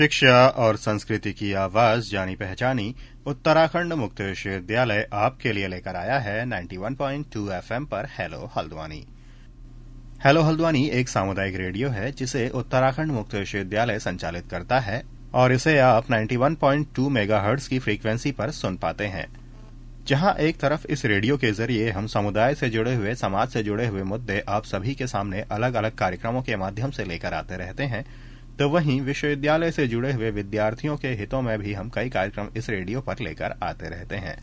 शिक्षा और संस्कृति की आवाज जानी पहचानी उत्तराखंड मुक्त विश्वविद्यालय आपके लिए लेकर आया है 91.2 एफएम पर हेलो हल्द्वानी। हेलो हल्द्वानी एक सामुदायिक रेडियो है जिसे उत्तराखंड मुक्त विश्वविद्यालय संचालित करता है और इसे आप 91.2 मेगाहर्ट्ज की फ्रीक्वेंसी पर सुन पाते हैं। जहां एक तरफ इस रेडियो के जरिए हम समुदाय से जुड़े हुए, समाज से जुड़े हुए मुद्दे आप सभी के सामने अलग अलग कार्यक्रमों के माध्यम से लेकर आते रहते हैं, तो वहीं विश्वविद्यालय से जुड़े हुए विद्यार्थियों के हितों में भी हम कई कार्यक्रम इस रेडियो पर लेकर आते रहते हैं।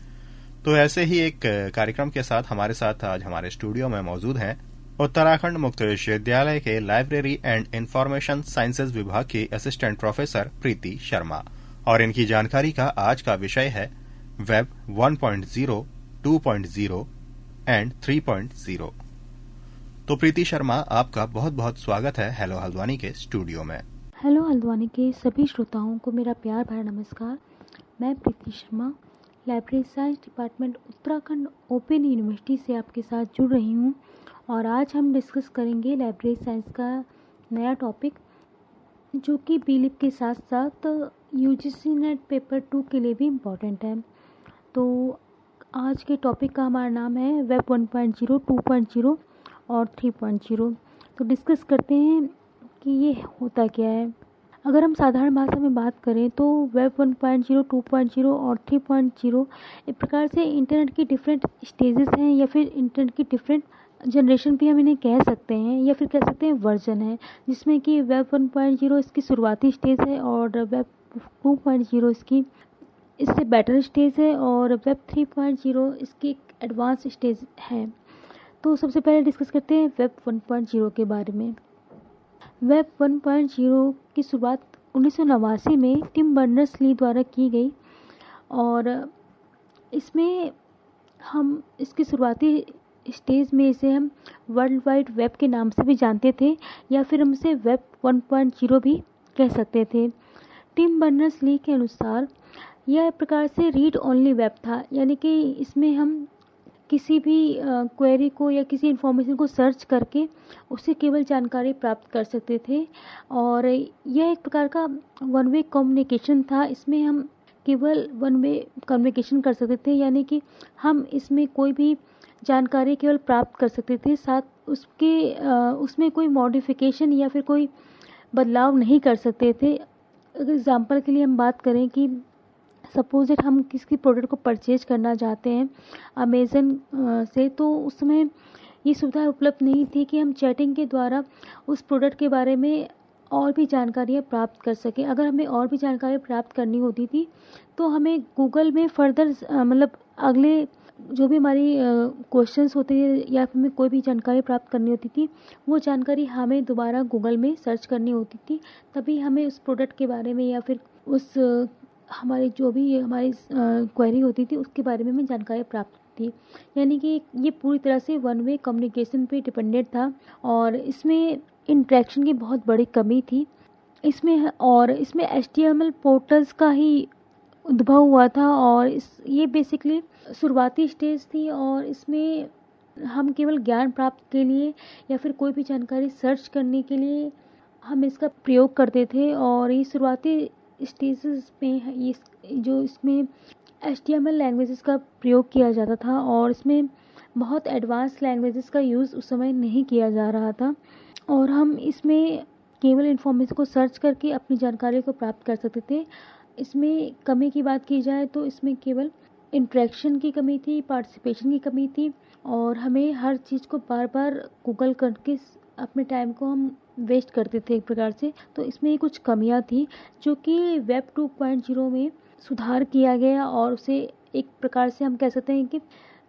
तो ऐसे ही एक कार्यक्रम के साथ हमारे साथ आज हमारे स्टूडियो में मौजूद हैं उत्तराखंड मुक्त विश्वविद्यालय के लाइब्रेरी एंड इंफॉर्मेशन साइंसेज विभाग की असिस्टेंट प्रोफेसर प्रीति शर्मा, और इनकी जानकारी का आज का विषय है वेब 1.0, 2.0 एंड 3.0। तो प्रीति शर्मा, आपका बहुत बहुत स्वागत है हेलो हल्द्वानी के स्टूडियो में। हेलो हल्द्वानी के सभी श्रोताओं को मेरा प्यार भरा नमस्कार। मैं Preeti Sharma, library science department Uttarakhand open university से आपके साथ जुड़ रही हूँ और आज हम डिस्कस करेंगे लाइब्रेरी साइंस का नया टॉपिक, जो कि बीलिप के साथ साथ यूजीसी नेट पेपर 2 के लिए भी इम्पॉर्टेंट है। तो आज के टॉपिक का हमारा नाम है वेब 1.0, 2.0 और 3.0। तो डिस्कस करते हैं कि ये होता क्या है। अगर हम साधारण भाषा में बात करें तो वेब 1.0, 2.0 और 3.0 एक प्रकार से इंटरनेट की डिफरेंट स्टेजेस हैं, या फिर इंटरनेट की डिफरेंट जनरेशन भी हम इन्हें कह सकते हैं, या फिर कह सकते हैं वर्जन है, जिसमें कि वेब 1.0 इसकी शुरुआती स्टेज है और वेब 2.0 इससे बेटर स्टेज है और वेब 3.0 इसकी एडवांस स्टेज है। तो सबसे पहले डिस्कस करते हैं वेब 1.0 के बारे में। वेब 1.0 की शुरुआत 1989 में टिम बर्नर्स-ली द्वारा की गई और इसमें हम इसकी शुरुआती स्टेज में इसे हम वर्ल्ड वाइड वेब के नाम से भी जानते थे, या फिर हम इसे वेब 1.0 भी कह सकते थे। टिम बर्नर्स-ली के अनुसार यह एक प्रकार से रीड ओनली वेब था, यानी कि इसमें हम किसी भी क्वेरी को या किसी इन्फॉर्मेशन को सर्च करके उससे केवल जानकारी प्राप्त कर सकते थे, और यह एक प्रकार का वन वे कम्युनिकेशन था। इसमें हम केवल वन वे कम्युनिकेशन कर सकते थे, यानी कि हम इसमें कोई भी जानकारी केवल प्राप्त कर सकते थे, साथ उसमें कोई मॉडिफिकेशन या फिर कोई बदलाव नहीं कर सकते थे। एग्जाम्पल के लिए हम बात करें कि सपोज इट हम किसी प्रोडक्ट को परचेज करना चाहते हैं अमेज़न से, तो उस समय ये सुविधा उपलब्ध नहीं थी कि हम चैटिंग के द्वारा उस प्रोडक्ट के बारे में और भी जानकारियाँ प्राप्त कर सकें। अगर हमें और भी जानकारी प्राप्त करनी होती थी तो हमें गूगल में फर्दर मतलब अगले जो भी हमारी क्वेश्चंस होते थे या फिर हमें कोई भी जानकारी प्राप्त करनी होती थी, वो जानकारी हमें दोबारा गूगल में सर्च करनी होती थी, तभी हमें उस प्रोडक्ट के बारे में या फिर उस हमारी जो भी हमारी क्वेरी होती थी उसके बारे में हमें जानकारी प्राप्त थी। यानी कि ये पूरी तरह से वन वे कम्युनिकेशन पे डिपेंडेंट था और इसमें इंटरेक्शन की बहुत बड़ी कमी थी इसमें HTML पोर्टल्स का ही उद्भव हुआ था, और ये बेसिकली शुरुआती स्टेज थी और इसमें हम केवल ज्ञान प्राप्त के लिए या फिर कोई भी जानकारी सर्च करने के लिए हम इसका प्रयोग करते थे। और ये शुरुआती स्टेजेस में इसमें HTML लैंग्वेजेस का प्रयोग किया जाता था और इसमें बहुत एडवांस लैंग्वेजेस का यूज़ उस समय नहीं किया जा रहा था, और हम इसमें केवल इन्फॉर्मेशन को सर्च करके अपनी जानकारी को प्राप्त कर सकते थे। इसमें कमी की बात की जाए तो इसमें केवल इंटरेक्शन की कमी थी, पार्टिसिपेशन की कमी थी, और हमें हर चीज़ को बार बार गूगल करके अपने टाइम को हम वेस्ट करते थे एक प्रकार से। तो इसमें कुछ कमियां थी जो कि वेब 2.0 में सुधार किया गया, और उसे एक प्रकार से हम कह सकते हैं कि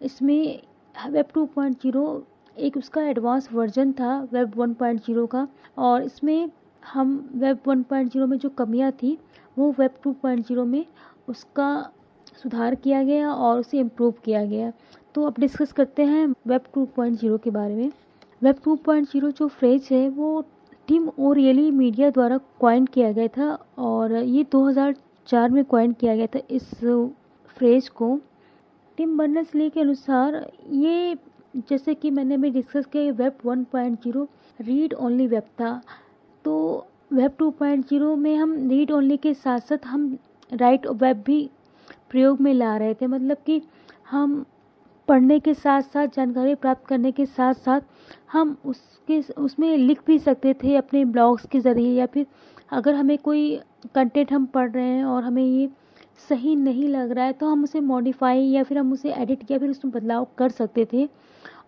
इसमें वेब 2.0 एक उसका एडवांस वर्जन था वेब 1.0 का, और इसमें हम वेब 1.0 में जो कमियां थी वो वेब 2.0 में उसका सुधार किया गया और उसे इम्प्रूव किया गया। तो अब डिस्कस करते हैं वेब 2.0 के बारे में। वेब 2.0 जो फ्रेज है वो टिम ओरियली मीडिया द्वारा कॉइन किया गया था, और ये 2004 में कॉइन किया गया था इस फ्रेज को। टिम बर्नर्स-ली के अनुसार ये, जैसे कि मैंने भी डिस्कस किया, वेब 1.0 रीड ओनली वेब था। तो वेब 2.0 में हम रीड ओनली के साथ साथ हम राइट वेब भी प्रयोग में ला रहे थे। मतलब कि हम पढ़ने के साथ साथ, जानकारी प्राप्त करने के साथ साथ हम उसमें लिख भी सकते थे अपने ब्लॉग्स के ज़रिए, या फिर अगर हमें कोई कंटेंट हम पढ़ रहे हैं और हमें ये सही नहीं लग रहा है तो हम उसे मॉडिफाई या फिर हम उसे एडिट या फिर उसमें बदलाव कर सकते थे।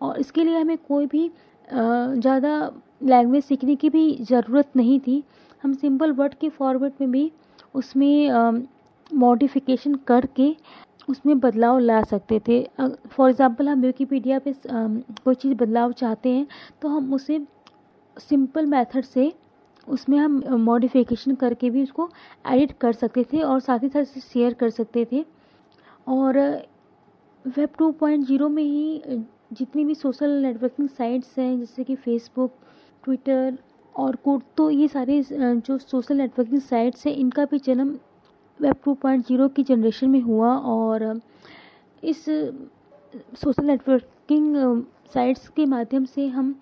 और इसके लिए हमें कोई भी ज़्यादा लैंग्वेज सीखने की भी ज़रूरत नहीं थी। हम सिंपल वर्ड के फॉर्मेट में भी उसमें मॉडिफिकेशन करके उसमें बदलाव ला सकते थे। फॉर एग्ज़ाम्पल हम विकिपीडिया पे कोई चीज़ बदलाव चाहते हैं तो हम उसे सिंपल मेथड से उसमें हम मॉडिफिकेशन करके भी उसको एडिट कर सकते थे और साथ ही साथ इसे शेयर कर सकते थे। और वेब 2.0 में ही जितनी भी सोशल नेटवर्किंग साइट्स हैं जैसे कि फेसबुक, ट्विटर और कोड, तो ये सारे जो सोशल नेटवर्किंग साइट्स हैं इनका भी जन्म वेब 2.0 की जनरेशन में हुआ। और इस सोशल नेटवर्किंग साइट्स के माध्यम से हम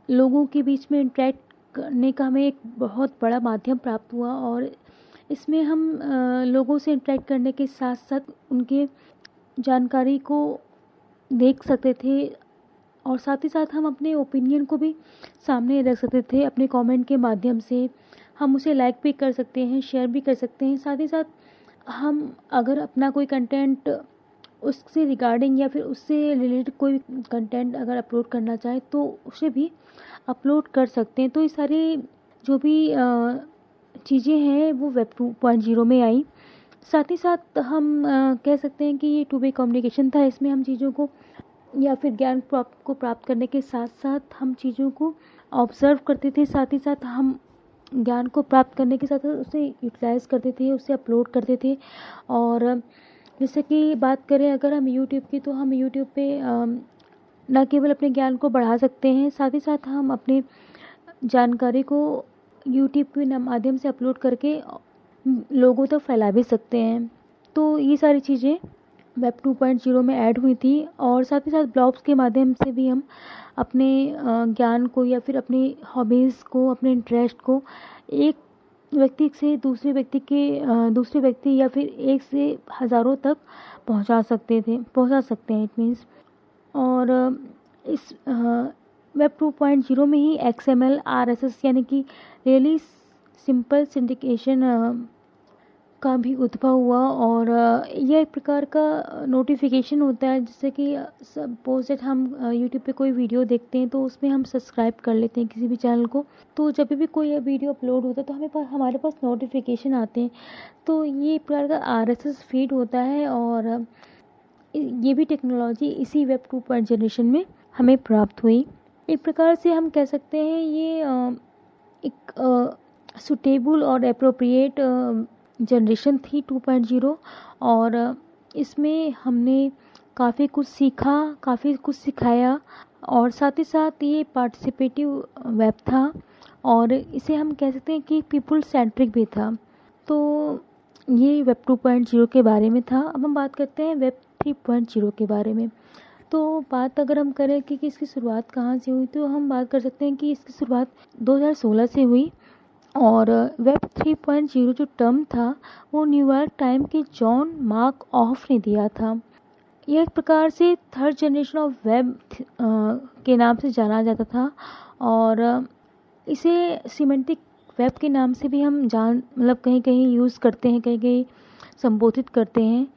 लोगों के बीच में इंटरेक्ट करने का हमें एक बहुत बड़ा माध्यम प्राप्त हुआ। और इसमें हम लोगों से इंटरेक्ट करने के साथ साथ उनके जानकारी को देख सकते थे और साथ ही साथ हम अपने ओपिनियन को भी सामने रख सकते थे। अपने कमेंट के माध्यम से हम उसे लाइक भी कर सकते हैं, शेयर भी कर सकते हैं। साथ ही साथ हम अगर अपना कोई कंटेंट उससे रिगार्डिंग या फिर उससे रिलेटेड कोई कंटेंट अगर अपलोड करना चाहे तो उसे भी अपलोड कर सकते हैं। तो ये सारी जो भी चीज़ें हैं वो वेब 2.0 में आई। साथ ही साथ हम कह सकते हैं कि ये टू वे कम्युनिकेशन था। इसमें हम चीज़ों को या फिर ज्ञान को प्राप्त करने के साथ साथ हम चीज़ों को ऑब्ज़र्व करते थे, साथ ही साथ हम ज्ञान को प्राप्त करने के साथ साथ उसे यूटिलाइज़ करते थे, उसे अपलोड करते थे। और जैसे कि बात करें अगर हम यूट्यूब की, तो हम यूट्यूब पे न केवल अपने ज्ञान को बढ़ा सकते हैं, साथ ही साथ हम अपने जानकारी को यूट्यूब के माध्यम से अपलोड करके लोगों तक फैला भी सकते हैं। तो ये सारी चीज़ें वेब 2.0 में ऐड हुई थी। और साथ ही साथ ब्लॉग्स के माध्यम से भी हम अपने ज्ञान को या फिर अपनी हॉबीज़ को, अपने इंटरेस्ट को एक व्यक्ति से दूसरे व्यक्ति या फिर एक से हज़ारों तक पहुंचा सकते हैं इट मीन्स। और इस वेब 2.0 में ही XML, RSS यानी कि रियली सिंपल सिंडिकेशन का भी उद्भव हुआ। और यह एक प्रकार का नोटिफिकेशन होता है, जैसे कि सपोज दैट हम यूट्यूब पे कोई वीडियो देखते हैं तो उसमें हम सब्सक्राइब कर लेते हैं किसी भी चैनल को, तो जब भी कोई वीडियो अपलोड होता है तो हमारे पास नोटिफिकेशन आते हैं। तो ये एक प्रकार का RSS फीड होता है। और ये भी टेक्नोलॉजी इसी वेब 2.0 जनरेशन में हमें प्राप्त हुई। एक प्रकार से हम कह सकते हैं ये एक सुटेबल और एप्रोप्रिएट जनरेशन थी 2.0। और इसमें हमने काफ़ी कुछ सीखा, काफ़ी कुछ सिखाया और साथ ही साथ ये पार्टिसिपेटिव वेब था और इसे हम कह सकते हैं कि पीपल सेंट्रिक भी था। तो ये वेब 2.0 के बारे में था। अब हम बात करते हैं वेब 3.0 के बारे में। तो बात अगर हम करें कि इसकी शुरुआत कहाँ से हुई, तो हम बात कर सकते हैं कि इसकी शुरुआत 2016 से हुई। और वेब 3.0 जो टर्म था वो न्यूयॉर्क टाइम के जॉन मार्क ऑफ ने दिया था। यह एक प्रकार से थर्ड जनरेशन ऑफ वेब के नाम से जाना जाता था और इसे सिमेंटिक वेब के नाम से भी हम मतलब कहीं कहीं यूज़ करते हैं, कहीं कहीं संबोधित करते हैं।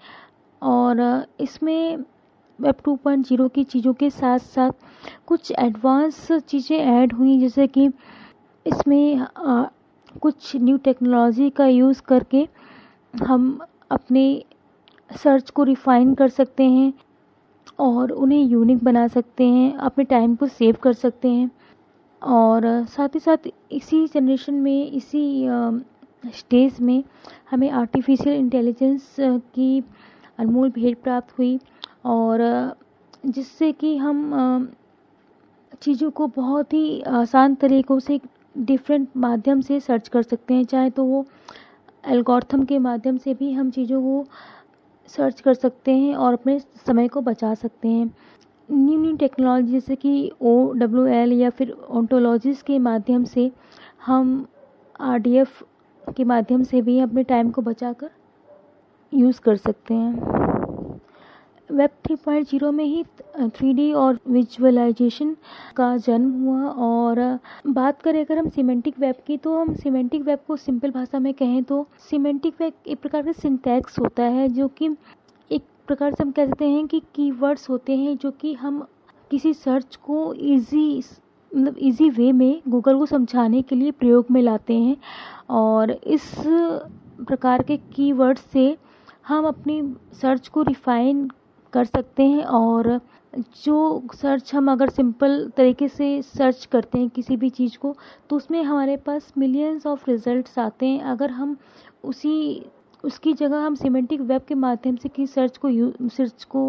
और इसमें वेब 2.0 की चीज़ों के साथ साथ कुछ एडवांस चीज़ें ऐड हुई, जैसे कि इसमें कुछ न्यू टेक्नोलॉजी का यूज़ करके हम अपने सर्च को रिफ़ाइन कर सकते हैं और उन्हें यूनिक बना सकते हैं, अपने टाइम को सेव कर सकते हैं। और साथ ही साथ इसी जनरेशन में, इसी स्टेज में हमें आर्टिफिशियल इंटेलिजेंस की अनमोल भेंट प्राप्त हुई और जिससे कि हम चीज़ों को बहुत ही आसान तरीक़ों से डिफरेंट माध्यम से सर्च कर सकते हैं। चाहे तो वो एल्गोरिथम के माध्यम से भी हम चीज़ों को सर्च कर सकते हैं और अपने समय को बचा सकते हैं। न्यू टेक्नोलॉजी जैसे कि OWL या फिर ओंटोलॉजीज़ के माध्यम से हम RDF के माध्यम से भी अपने टाइम को बचाकर यूज़ कर सकते हैं। वेब 3.0 में ही 3D और विजुअलाइजेशन का जन्म हुआ। और बात करें अगर हम सिमेंटिक वेब की, तो हम सिमेंटिक वेब को सिंपल भाषा में कहें तो सिमेंटिक वेब एक प्रकार का सिंटैक्स होता है, जो कि एक प्रकार से हम कह सकते हैं कि कीवर्ड्स होते हैं जो कि हम किसी सर्च को इजी वे में गूगल को समझाने के लिए प्रयोग में लाते हैं। और इस प्रकार के कीवर्ड से हम अपनी सर्च को रिफाइन कर सकते हैं। और जो सर्च हम अगर सिंपल तरीके से सर्च करते हैं किसी भी चीज़ को, तो उसमें हमारे पास मिलियंस ऑफ रिजल्ट्स आते हैं। अगर हम उसकी जगह हम सिमेंटिक वेब के माध्यम से किसी सर्च को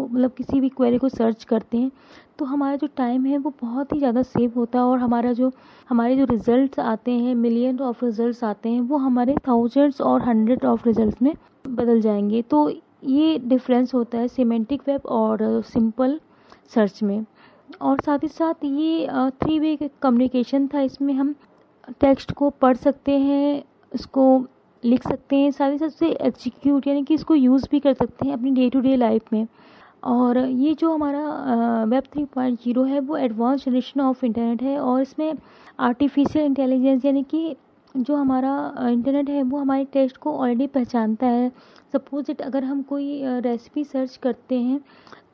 मतलब किसी भी क्वेरी को सर्च करते हैं, तो हमारा जो टाइम है वो बहुत ही ज़्यादा सेव होता है। और हमारे जो रिजल्ट्स आते हैं, मिलियन ऑफ रिजल्ट्स आते हैं, वो हमारे थाउजेंड्स और हंड्रेड ऑफ रिजल्ट्स में बदल जाएंगे। तो ये डिफरेंस होता है सिमेंटिक वेब और सिंपल सर्च में। और साथ ही साथ ये 3 वे कम्युनिकेशन था। इसमें हम टेक्स्ट को पढ़ सकते हैं, इसको लिख सकते हैं, साथ ही साथ उसे एग्जीक्यूट यानी कि इसको यूज़ भी कर सकते हैं अपनी डे टू डे लाइफ में। और ये जो हमारा वेब 3.0 है वो एडवांस जनरेशन ऑफ इंटरनेट है। और इसमें आर्टिफिशियल इंटेलिजेंस यानी कि जो हमारा इंटरनेट है वो हमारे टेक्स्ट को ऑलरेडी पहचानता है। सपोज इट अगर हम कोई रेसिपी सर्च करते हैं,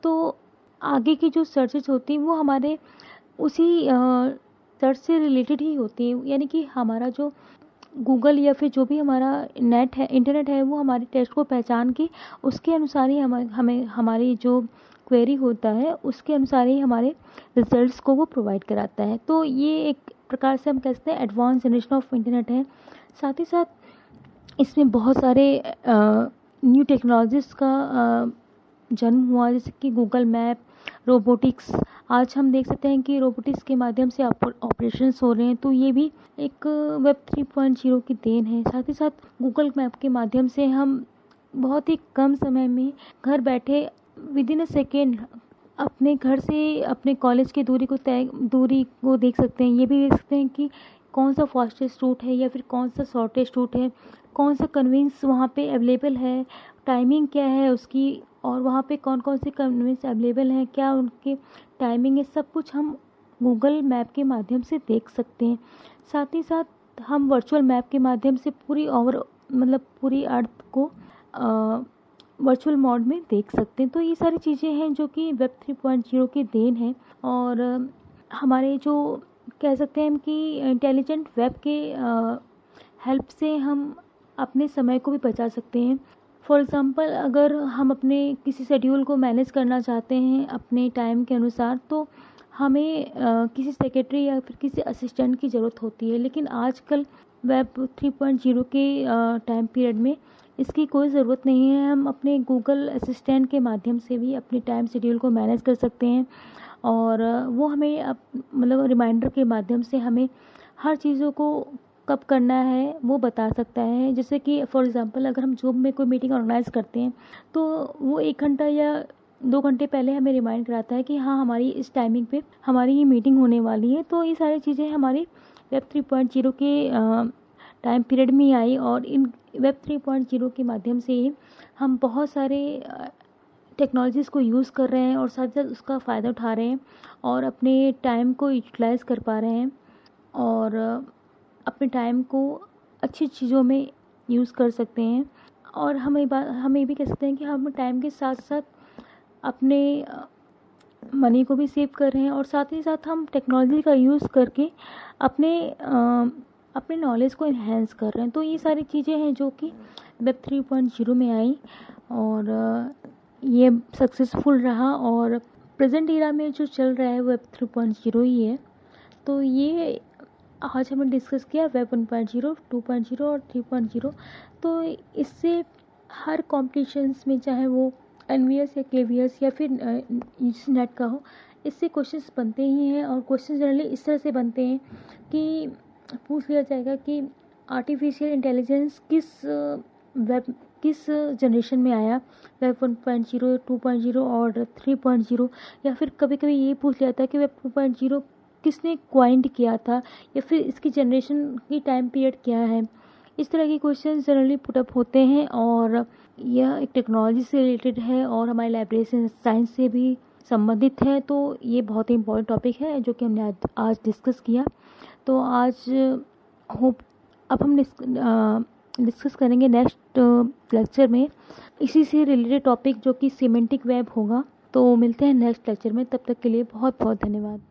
तो आगे की जो सर्चेज होती हैं वो हमारे उसी सर्च से रिलेटेड ही होती हैं। यानी कि हमारा जो गूगल या फिर जो भी हमारा इंटरनेट है वो हमारे टेक्स्ट को पहचान के उसके अनुसार ही हमें हमारी जो क्वेरी होता है उसके अनुसार ही हमारे रिजल्ट्स को वो प्रोवाइड कराता है। तो ये एक प्रकार से हम कह सकते हैं एडवांस जनरेशन ऑफ इंटरनेट है। साथ ही साथ इसमें बहुत सारे न्यू टेक्नोलॉजीज़ का जन्म हुआ, जैसे कि गूगल मैप, रोबोटिक्स। आज हम देख सकते हैं कि रोबोटिक्स के माध्यम से ऑपरेशंस हो रहे हैं, तो ये भी एक वेब 3.0 की देन है। साथ ही साथ गूगल मैप के माध्यम से हम बहुत ही कम समय में घर बैठे विद इन अ सेकेंड अपने घर से अपने कॉलेज की दूरी को देख सकते हैं। ये भी देख सकते हैं कि कौन सा फास्टेस्ट रूट है या फिर कौन सा शॉर्टेस्ट रूट है, कौन सा कन्वींस वहाँ पे अवेलेबल है, टाइमिंग क्या है उसकी, और वहाँ पे कौन कौन से कन्वींस अवेलेबल हैं, क्या उनकी टाइमिंग है, सब कुछ हम गूगल मैप के माध्यम से देख सकते हैं। साथ ही साथ हम वर्चुअल मैप के माध्यम से पूरी अर्थ को वर्चुअल मोड में देख सकते हैं। तो ये सारी चीज़ें हैं जो कि वेब 3.0 की देन है। और हमारे जो कह सकते हैं कि इंटेलिजेंट वेब के हेल्प से हम अपने समय को भी बचा सकते हैं। फॉर एग्ज़ाम्पल अगर हम अपने किसी शेड्यूल को मैनेज करना चाहते हैं अपने टाइम के अनुसार, तो हमें किसी सेक्रेटरी या फिर किसी असिस्टेंट की ज़रूरत होती है। लेकिन आजकल वेब 3.0 के टाइम पीरियड में इसकी कोई ज़रूरत नहीं है। हम अपने गूगल असिस्टेंट के माध्यम से भी अपने टाइम शेड्यूल को मैनेज कर सकते हैं। और वो हमें रिमाइंडर के माध्यम से हमें हर चीज़ों को कब करना है वो बता सकता है। जैसे कि फॉर एग्ज़ाम्पल अगर हम जॉब में कोई मीटिंग ऑर्गेनाइज़ करते हैं, तो वो 1 घंटा या 2 घंटे पहले हमें रिमाइंड कराता है कि हाँ, हमारी इस टाइमिंग पे हमारी ये मीटिंग होने वाली है। तो ये सारी चीज़ें हमारी वेब 3.0 के टाइम पीरियड में आई। और इन वेब 3.0 के माध्यम से हम बहुत सारे टेक्नोलॉजीज़ को यूज़ कर रहे हैं और साथ साथ उसका फ़ायदा उठा रहे हैं और अपने टाइम को यूटिलाइज़ कर पा रहे हैं और अपने टाइम को अच्छी चीज़ों में यूज़ कर सकते हैं। और हम ये भी कह सकते हैं कि हम टाइम के साथ साथ अपने मनी को भी सेव कर रहे हैं और साथ ही साथ हम टेक्नोलॉजी का यूज़ करके अपने नॉलेज को इन्हेंस कर रहे हैं। तो ये सारी चीज़ें हैं जो कि वेब 3.0 में आई और ये सक्सेसफुल रहा। और प्रेजेंट इरा में जो चल रहा है वेब 3.0 ही है। तो ये आज हमने डिस्कस किया वेब 1.0, 2.0 और 3.0। तो इससे हर कॉम्पिटिशन्स में, चाहे वो NVS या KVS या फिर नेट का हो, इससे क्वेश्चंस बनते ही हैं। और क्वेश्चंस जनरली इस तरह से बनते हैं कि पूछ लिया जाएगा कि आर्टिफिशियल इंटेलिजेंस किस जनरेशन में आया, वेब 1.0, 2.0 और 3.0। या फिर कभी कभी ये पूछ लिया जाता है कि वेब 2.0 किसने क्वाइंट किया था, या फिर इसकी जनरेशन की टाइम पीरियड क्या है। इस तरह के क्वेश्चन जनरली पुटअप होते हैं और यह एक टेक्नोलॉजी से रिलेटेड है और हमारे लाइब्रेरी साइंस से भी संबंधित है। तो ये बहुत ही इंपॉर्टेंट टॉपिक है जो कि हमने आज डिस्कस किया। तो आज होप अब हम डिस्कस करेंगे नेक्स्ट लेक्चर में इसी से रिलेटेड टॉपिक जो कि सिमेंटिक वेब होगा। तो मिलते हैं नेक्स्ट लेक्चर में, तब तक के लिए बहुत बहुत धन्यवाद।